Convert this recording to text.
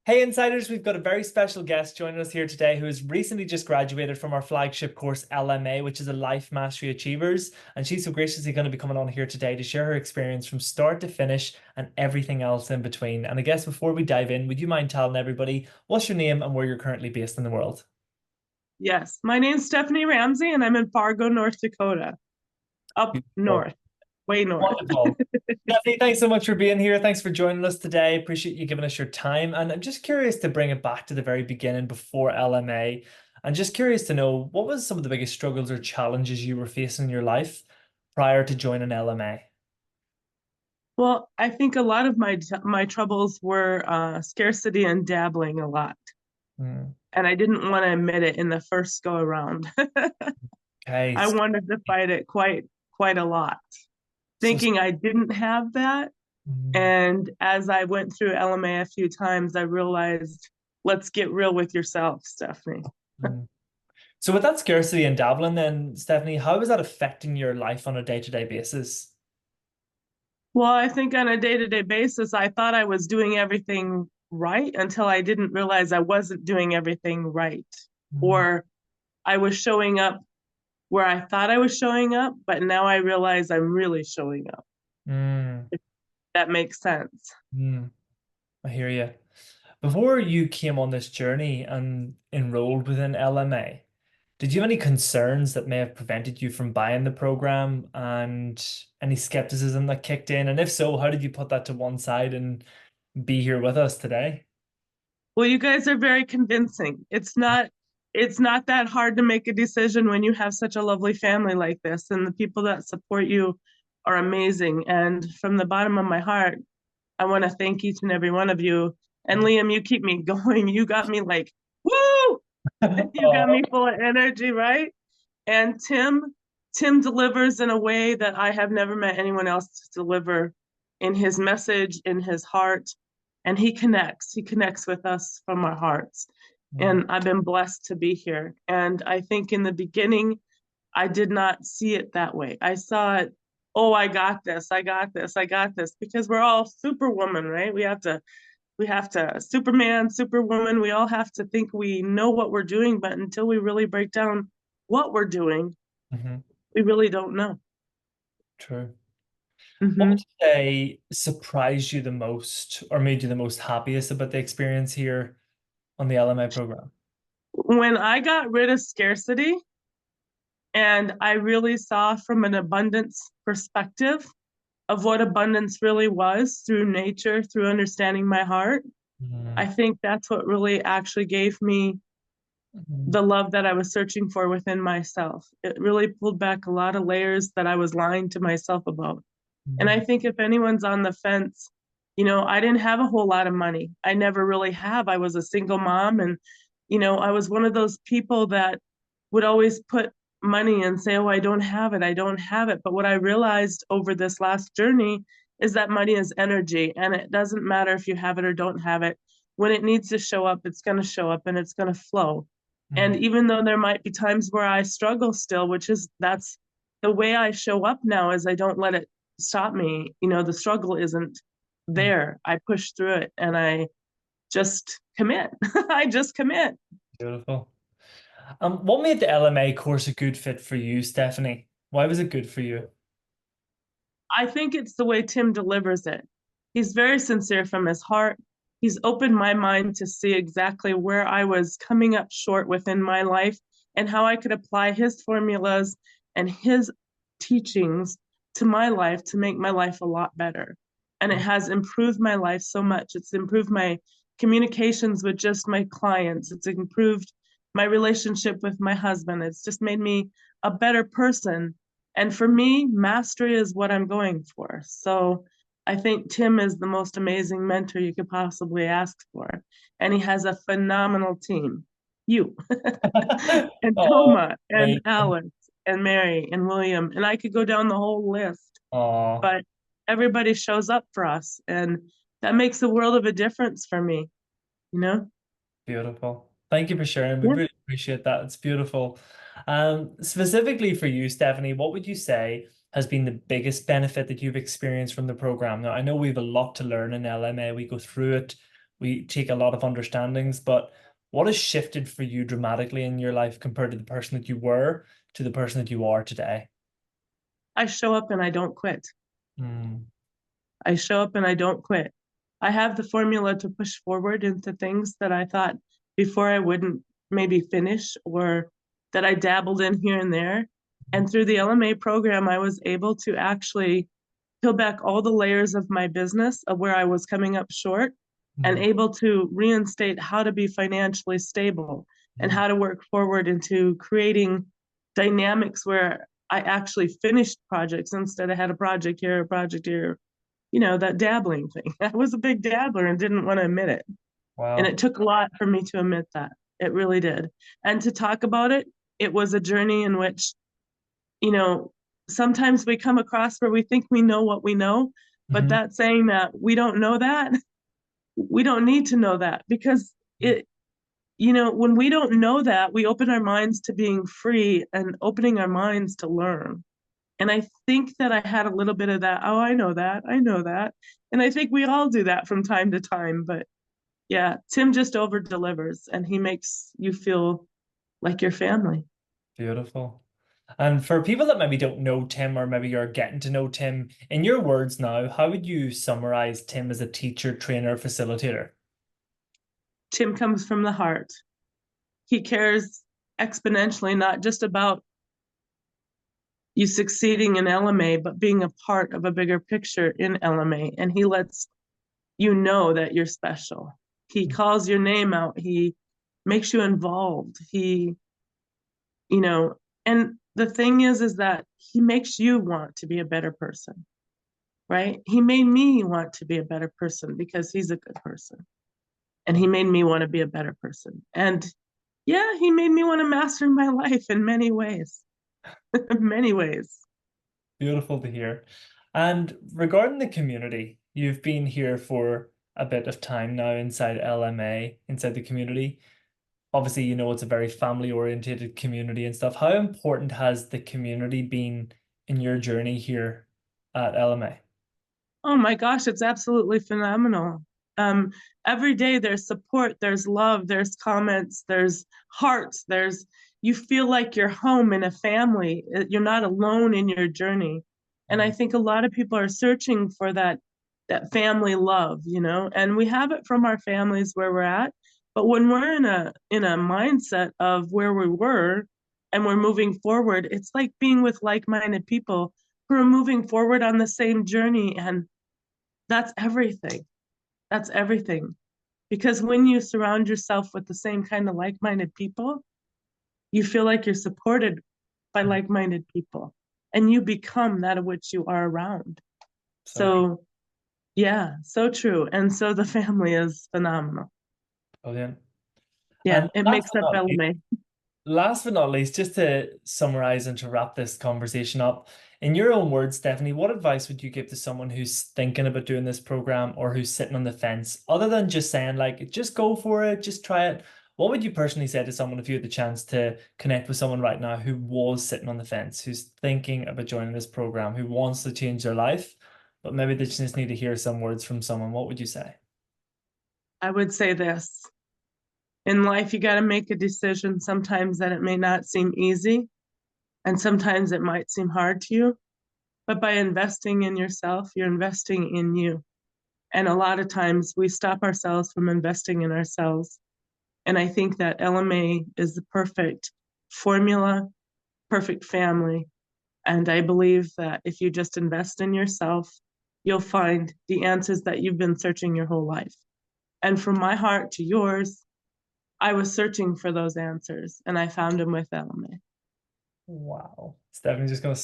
Hey Insiders, we've got a very special guest joining us here today who has recently just graduated from our flagship course LMA, which is a Life Mastery Achievers. And she's so graciously going to be coming on here today to share her experience from start to finish and everything else in between. And I guess before we dive in, would you mind telling everybody what's your name and where you're currently based in the world? Yes, my name's Stephanie Ramsey, and I'm in Fargo, North Dakota, up Beautiful. north, way north. Wonderful. Stephanie, thanks so much for being here. Thanks for joining us today. Appreciate you giving us your time. And I'm just curious to bring it back to the very beginning before LMA. I'm just curious to know what was some of the biggest struggles or challenges you were facing in your life prior to joining LMA? Well, I think a lot of my troubles were scarcity and dabbling a lot, Hmm. and I didn't want to admit it in the first go around. Okay. I wanted to fight it quite a lot, So, thinking I didn't have that. mm, And as I went through LMA a few times, I realized, let's get real with yourself, Stephanie. mm. So with that scarcity and dabbling then, Stephanie, how is that affecting your life on a day-to-day basis? Well, I think on a day-to-day basis, I thought I was doing everything right until I didn't realize I wasn't doing everything right. Mm, Or I was showing up where I thought I was showing up, but now I realize I'm really showing up, mm, if that makes sense. mm. I hear you. Before you came on this journey and enrolled within LMA, did you have any concerns that may have prevented you from buying the program and any skepticism that kicked in? And if so, how did you put that to one side and be here with us today? Well, you guys are very convincing. It's not that hard to make a decision when you have such a lovely family like this, and the people that support you are amazing. And from the bottom of my heart, I want to thank each and every one of you. And Liam, you keep me going. You got me like, woo! You got Oh, me full of energy, right? And Tim delivers in a way that I have never met anyone else to deliver in his message, in his heart, and he connects. He connects with us from our hearts. mm, And I've been blessed to be here. And I think in the beginning, I did not see it that way. I saw it, oh, I got this, I got this, I got this, because we're all superwoman, right? We have to Superman, Superwoman, we all have to think we know what we're doing, but until we really break down what we're doing, mhm. we really don't know. True. What would Mm-hmm. you say surprised you the most or made you the most happiest about the experience here on the LMA program? When I got rid of scarcity and I really saw from an abundance perspective of what abundance really was through nature, through understanding my heart, I Mm, think that's what really actually gave me mm, the love that I was searching for within myself. It really pulled back a lot of layers that I was lying to myself about. And I mm, think if anyone's on the fence, I didn't have a whole lot of money. I never really have. I was a single mom, and I was one of those people that would always put money and say, "Oh, I don't have it. I don't have it." But what I realized over this last journey is that money is energy, and it doesn't matter if you have it or don't have it. When it needs to show up, it's going to show up and it's going to flow. And mm, even though there might be times where I struggle still, that's the way I show up now, is I don't let it stop me. The struggle isn't mm. there. I push through it and I just commit. I just commit. Beautiful. What made the LMA course a good fit for you, Stephanie? Why was it good for you? I think it's the way Tim delivers it. He's very sincere from his heart. He's opened my mind to see exactly where I was coming up short within my life and how I could apply his formulas and his teachings to my life to make my life a lot better. And it has improved my life so much. It's improved my communications with just my clients. It's improved my relationship with my husband. It's just made me a better person, and for me, mastery is what I'm going for. So I think Tim is the most amazing mentor you could possibly ask for. And he has a phenomenal team. You and Oh, Toma and amazing. Alex and Mary and William. And I could go down the whole list, Oh, but everybody shows up for us. And that makes a world of a difference for me, you know? beautiful. Thank you for sharing. We Yeah. really appreciate that. It's beautiful. Specifically for you, Stephanie, what would you say has been the biggest benefit that you've experienced from the program? Now, I know we have a lot to learn in LMA. We go through it. we take a lot of understandings, but what has shifted for you dramatically in your life compared to the person that you were to the person that you are today? I show up and I don't quit. Mm, I show up and I don't quit. I have the formula to push forward into things that I thought before I wouldn't maybe finish, or that I dabbled in here and there. And through the LMA program, I was able to actually peel back all the layers of my business of where I was coming up short, and mm, able to reinstate how to be financially stable and mm. how to work forward into creating dynamics where I actually finished projects instead of had a project here, a project here, that dabbling thing. I was a big dabbler and didn't want to admit it. And Wow. it took a lot for me to admit that. It really did. And to talk about it, it was a journey in which, you know, sometimes we come across where we think we know what we know, but Hmm. that saying that we don't know that, we don't need to know that, because when we don't know that, we open our minds to being free and opening our minds to learn. And I think that I had a little bit of that. Oh, I know that. I know that. And I think we all do that from time to time. But yeah, Tim just over delivers, and he makes you feel like your family. Beautiful. And for people that maybe don't know Tim, or maybe you're getting to know Tim, in your words now, how would you summarize Tim as a teacher, trainer, facilitator? Tim comes from the heart. He cares exponentially, not just about you succeeding in LMA, but being a part of a bigger picture in LMA. And he lets you know that you're special. He calls your name out. He makes you involved. You know, and the thing is that he makes you want to be a better person, right? He made me want to be a better person because he's a good person. And he made me want to be a better person. And yeah, he made me want to master my life in many ways. In many ways. Beautiful to hear. And regarding the community, you've been here for a bit of time now inside LMA, inside the community. Obviously, you know it's a very family oriented community and stuff. How important has the community been in your journey here at LMA? Oh my gosh, it's absolutely phenomenal. Um, every day there's support, there's love, there's comments, there's hearts, you feel like you're home in a family. You're not alone in your journey. And I Mm, think a lot of people are searching for that family love, and we have it from our families where we're at. But when we're in a mindset of where we were and we're moving forward, it's like being with like-minded people who are moving forward on the same journey. And that's everything. That's everything. Because when you surround yourself with the same kind of like-minded people, you feel like you're supported by mm. like-minded people, and you become that of which you are around. So true. So yeah, so true. And so the family is phenomenal. Brilliant. Yeah, And it makes up LMA. last but not least, just to summarize and to wrap this conversation up, in your own words, Stephanie, what advice would you give to someone who's thinking about doing this program or who's sitting on the fence, other than just saying, like, just go for it, just try it? What would you personally say to someone if you had the chance to connect with someone right now who was sitting on the fence, who's thinking about joining this program, who wants to change their life, but maybe they just need to hear some words from someone? What would you say? I would say this. In life, you got to make a decision sometimes that it may not seem easy, and sometimes it might seem hard to you. But by investing in yourself, you're investing in you. And a lot of times we stop ourselves from investing in ourselves. And I think that LMA is the perfect formula, perfect family. And I believe that if you just invest in yourself, you'll find the answers that you've been searching your whole life. And from my heart to yours, I was searching for those answers and I found them with LMA. Wow. Stephanie's just going to